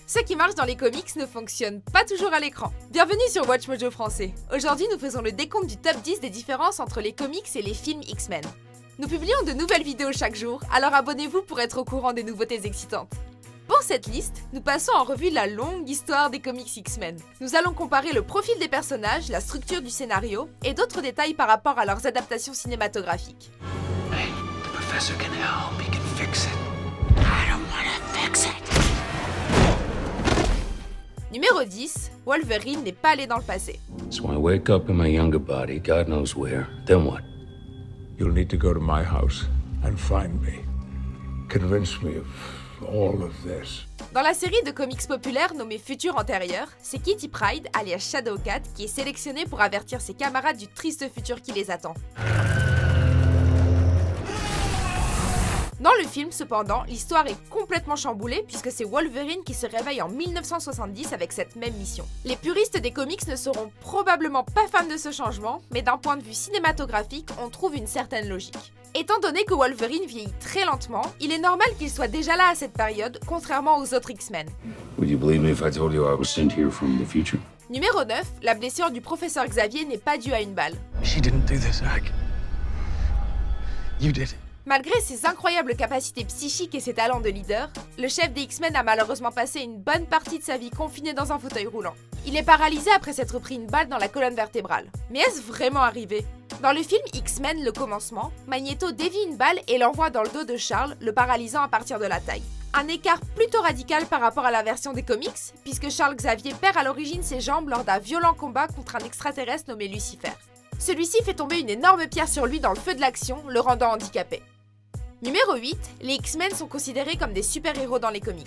Ce qui marche dans les comics ne fonctionne pas toujours à l'écran. Bienvenue sur Watch Mojo français. Aujourd'hui, nous faisons le décompte du top 10 des différences entre les comics et les films X-Men. Nous publions de nouvelles vidéos chaque jour, alors abonnez-vous pour être au courant des nouveautés excitantes. Pour cette liste, nous passons en revue la longue histoire des comics X-Men. Nous allons comparer le profil des personnages, la structure du scénario et d'autres détails par rapport à leurs adaptations cinématographiques. Hey, the professor can help. He can fix it. I don't wanna fix it. Numéro 10, Wolverine n'est pas allé dans le passé. So I wake up in my younger body, God knows where. Then what? You'll need to go to my house and find me. Convince me of all of this. Dans la série de comics populaires nommée Futur Antérieur, c'est Kitty Pryde, alias Shadowcat, qui est sélectionnée pour avertir ses camarades du triste futur qui les attend. Dans le film, cependant, l'histoire est complètement chamboulée puisque c'est Wolverine qui se réveille en 1970 avec cette même mission. Les puristes des comics ne seront probablement pas fans de ce changement, mais d'un point de vue cinématographique, on trouve une certaine logique. Étant donné que Wolverine vieillit très lentement, il est normal qu'il soit déjà là à cette période, contrairement aux autres X-Men. Would you believe me if I told you I was sent here from the future? Numéro 9, la blessure du professeur Xavier n'est pas due à une balle. She didn't do this, Hank. You did. Malgré ses incroyables capacités psychiques et ses talents de leader, le chef des X-Men a malheureusement passé une bonne partie de sa vie confiné dans un fauteuil roulant. Il est paralysé après s'être pris une balle dans la colonne vertébrale. Mais est-ce vraiment arrivé? Dans le film X-Men Le Commencement, Magneto dévie une balle et l'envoie dans le dos de Charles, le paralysant à partir de la taille. Un écart plutôt radical par rapport à la version des comics, puisque Charles Xavier perd à l'origine ses jambes lors d'un violent combat contre un extraterrestre nommé Lucifer. Celui-ci fait tomber une énorme pierre sur lui dans le feu de l'action, le rendant handicapé. Numéro 8, les X-Men sont considérés comme des super-héros dans les comics.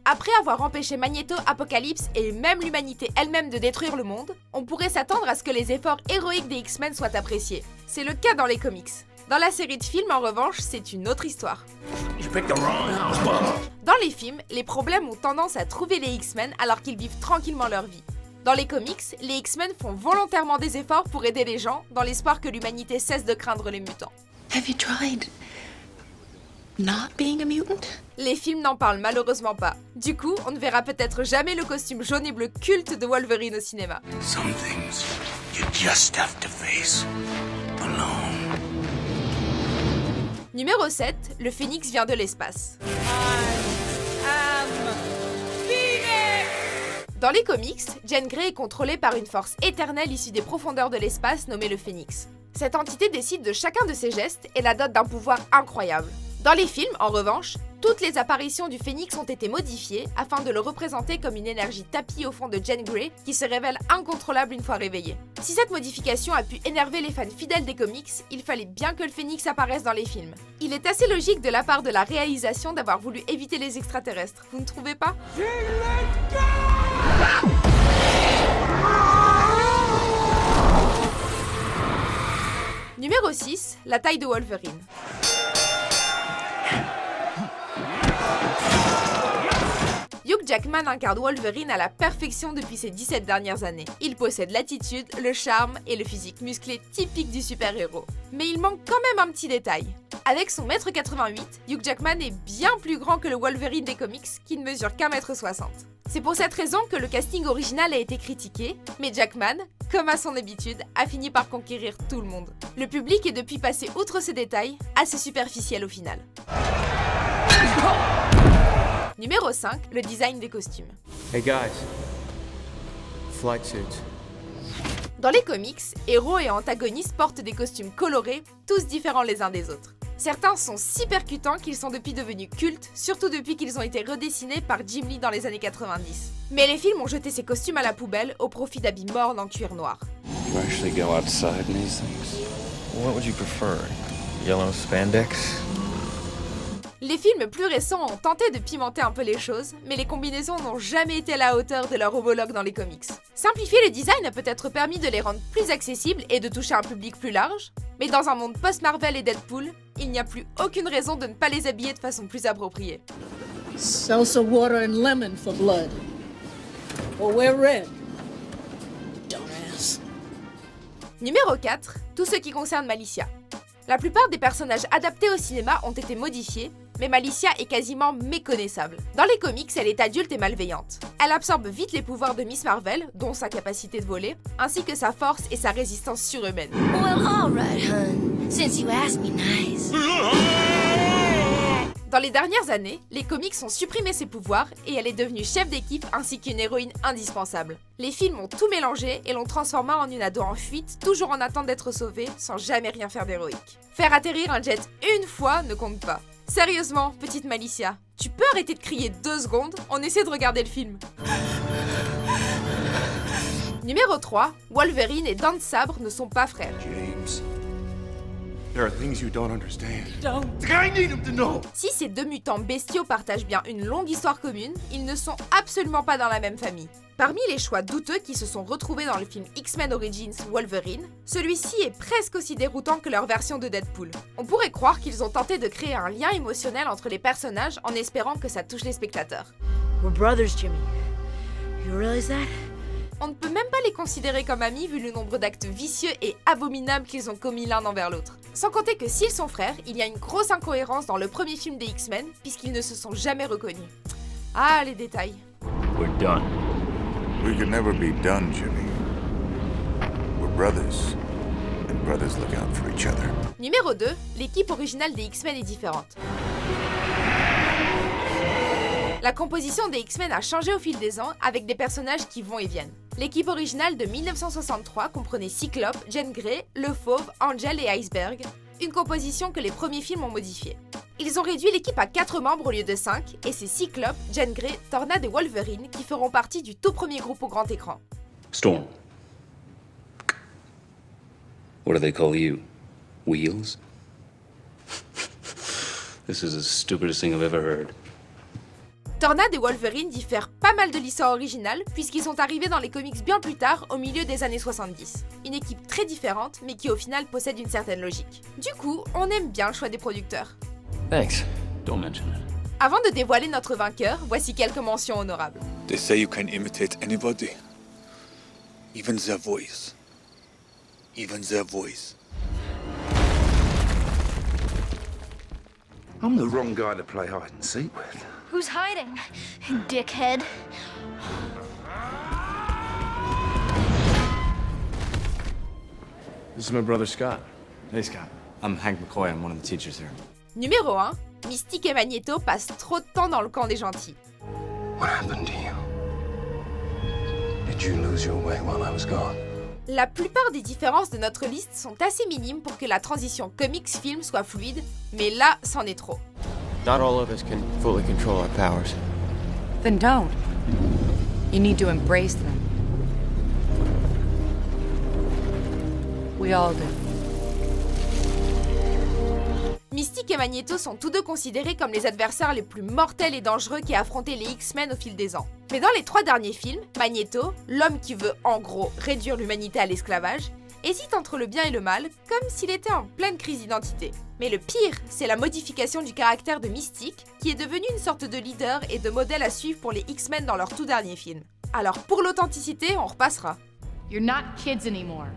Après avoir empêché Magneto, Apocalypse et même l'humanité elle-même de détruire le monde, on pourrait s'attendre à ce que les efforts héroïques des X-Men soient appréciés. C'est le cas dans les comics. Dans la série de films, en revanche, c'est une autre histoire. Dans les films, les problèmes ont tendance à trouver les X-Men alors qu'ils vivent tranquillement leur vie. Dans les comics, les X-Men font volontairement des efforts pour aider les gens, dans l'espoir que l'humanité cesse de craindre les mutants. Have you tried not being a mutant? Les films n'en parlent malheureusement pas. Du coup, on ne verra peut-être jamais le costume jaune et bleu culte de Wolverine au cinéma. Some things you just have to face alone. Numéro 7, le Phénix vient de l'espace. Dans les comics, Jean Grey est contrôlée par une force éternelle issue des profondeurs de l'espace nommée le Phénix. Cette entité décide de chacun de ses gestes et la dote d'un pouvoir incroyable. Dans les films, en revanche, toutes les apparitions du Phénix ont été modifiées afin de le représenter comme une énergie tapie au fond de Jean Grey qui se révèle incontrôlable une fois réveillée. Si cette modification a pu énerver les fans fidèles des comics, il fallait bien que le Phénix apparaisse dans les films. Il est assez logique de la part de la réalisation d'avoir voulu éviter les extraterrestres, vous ne trouvez pas? Numéro 6, la taille de Wolverine. Hugh Jackman incarne Wolverine à la perfection depuis ces 17 dernières années. Il possède l'attitude, le charme et le physique musclé typique du super-héros. Mais il manque quand même un petit détail. Avec son 1m88, Hugh Jackman est bien plus grand que le Wolverine des comics qui ne mesure qu'1m60. C'est pour cette raison que le casting original a été critiqué, mais Jackman, comme à son habitude, a fini par conquérir tout le monde. Le public est depuis passé outre ces détails, assez superficiels au final. Numéro 5, le design des costumes. Hey guys, flight suits. Dans les comics, héros et antagonistes portent des costumes colorés, tous différents les uns des autres. Certains sont si percutants qu'ils sont depuis devenus cultes, surtout depuis qu'ils ont été redessinés par Jim Lee dans les années 90. Mais les films ont jeté ces costumes à la poubelle au profit d'habits mornes en cuir noir. You actually go outside in these things? What would you prefer? Yellow spandex? Les films plus récents ont tenté de pimenter un peu les choses, mais les combinaisons n'ont jamais été à la hauteur de leur homologue dans les comics. Simplifier le design a peut-être permis de les rendre plus accessibles et de toucher un public plus large, mais dans un monde post-Marvel et Deadpool, il n'y a plus aucune raison de ne pas les habiller de façon plus appropriée. Salsa water and lemon for blood. Or wear red. Dumbass. Numéro 4, tout ce qui concerne Malicia. La plupart des personnages adaptés au cinéma ont été modifiés, mais Malicia est quasiment méconnaissable. Dans les comics, elle est adulte et malveillante. Elle absorbe vite les pouvoirs de Miss Marvel, dont sa capacité de voler, ainsi que sa force et sa résistance surhumaine. Well, all right, hun. Since you asked me nice. Dans les dernières années, les comics ont supprimé ses pouvoirs et elle est devenue chef d'équipe ainsi qu'une héroïne indispensable. Les films ont tout mélangé et l'ont transformée en une ado en fuite, toujours en attente d'être sauvée, sans jamais rien faire d'héroïque. Faire atterrir un jet une fois ne compte pas. Sérieusement, petite Malicia, tu peux arrêter de crier 2 secondes? On essaie de regarder le film. Numéro 3, Wolverine et Dents de Sabre ne sont pas frères. James, there are things you don't understand. I need him to know. Si ces deux mutants bestiaux partagent bien une longue histoire commune, ils ne sont absolument pas dans la même famille. Parmi les choix douteux qui se sont retrouvés dans le film X-Men Origins Wolverine, celui-ci est presque aussi déroutant que leur version de Deadpool. On pourrait croire qu'ils ont tenté de créer un lien émotionnel entre les personnages en espérant que ça touche les spectateurs. We're brothers, Jimmy. You realize that? On ne peut même pas les considérer comme amis vu le nombre d'actes vicieux et abominables qu'ils ont commis l'un envers l'autre. Sans compter que s'ils sont frères, il y a une grosse incohérence dans le premier film des X-Men puisqu'ils ne se sont jamais reconnus. Ah, les détails. We're done. We can never be done, Jimmy. We're brothers, and brothers look out for each other. Numéro 2, l'équipe originale des X-Men est différente. La composition des X-Men a changé au fil des ans avec des personnages qui vont et viennent. L'équipe originale de 1963 comprenait Cyclope, Jean Grey, Le Fauve, Angel et Iceberg, une composition que les premiers films ont modifiée. Ils ont réduit l'équipe à 4 membres au lieu de 5, et c'est Cyclope, Jean Grey, Tornade et Wolverine qui feront partie du tout premier groupe au grand écran. Storm. What do they call you? Wheels? This is the stupidest thing I've ever heard. Tornade et Wolverine diffèrent pas mal de l'histoire originale puisqu'ils sont arrivés dans les comics bien plus tard, au milieu des années 70. Une équipe très différente, mais qui au final possède une certaine logique. Du coup, on aime bien le choix des producteurs. Thanks. Don't mention it. Avant de dévoiler notre vainqueur, voici quelques mentions honorables. They say you can imitate anybody, even their voice. Even their voice. I'm the wrong guy to play hide and seek with. Who's hiding? Dickhead. This is my brother Scott. Hey Scott. I'm Hank McCoy. I'm one of the teachers here. Numéro 1, Mystique et Magneto passent trop de temps dans le camp des gentils. What happened to you? Did you lose your way while I was gone? La plupart des différences de notre liste sont assez minimes pour que la transition comics-film soit fluide, mais là, c'en est trop. Not all of us can fully control our powers. Then don't. You need to embrace them. We all do. Mystique et Magneto sont tous deux considérés comme les adversaires les plus mortels et dangereux qui a affronté les X-Men au fil des ans. Mais dans les 3 derniers films, Magneto, l'homme qui veut en gros réduire l'humanité à l'esclavage, hésite entre le bien et le mal, comme s'il était en pleine crise d'identité. Mais le pire, c'est la modification du caractère de Mystique, qui est devenu une sorte de leader et de modèle à suivre pour les X-Men dans leur tout dernier film. Alors pour l'authenticité, on repassera. You're not kids anymore.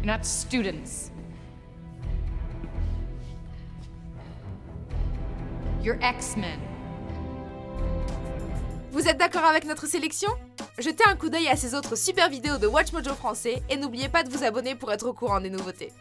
You're not students. You're X-Men. Vous êtes d'accord avec notre sélection? Jetez un coup d'œil à ces autres super vidéos de WatchMojo français et n'oubliez pas de vous abonner pour être au courant des nouveautés.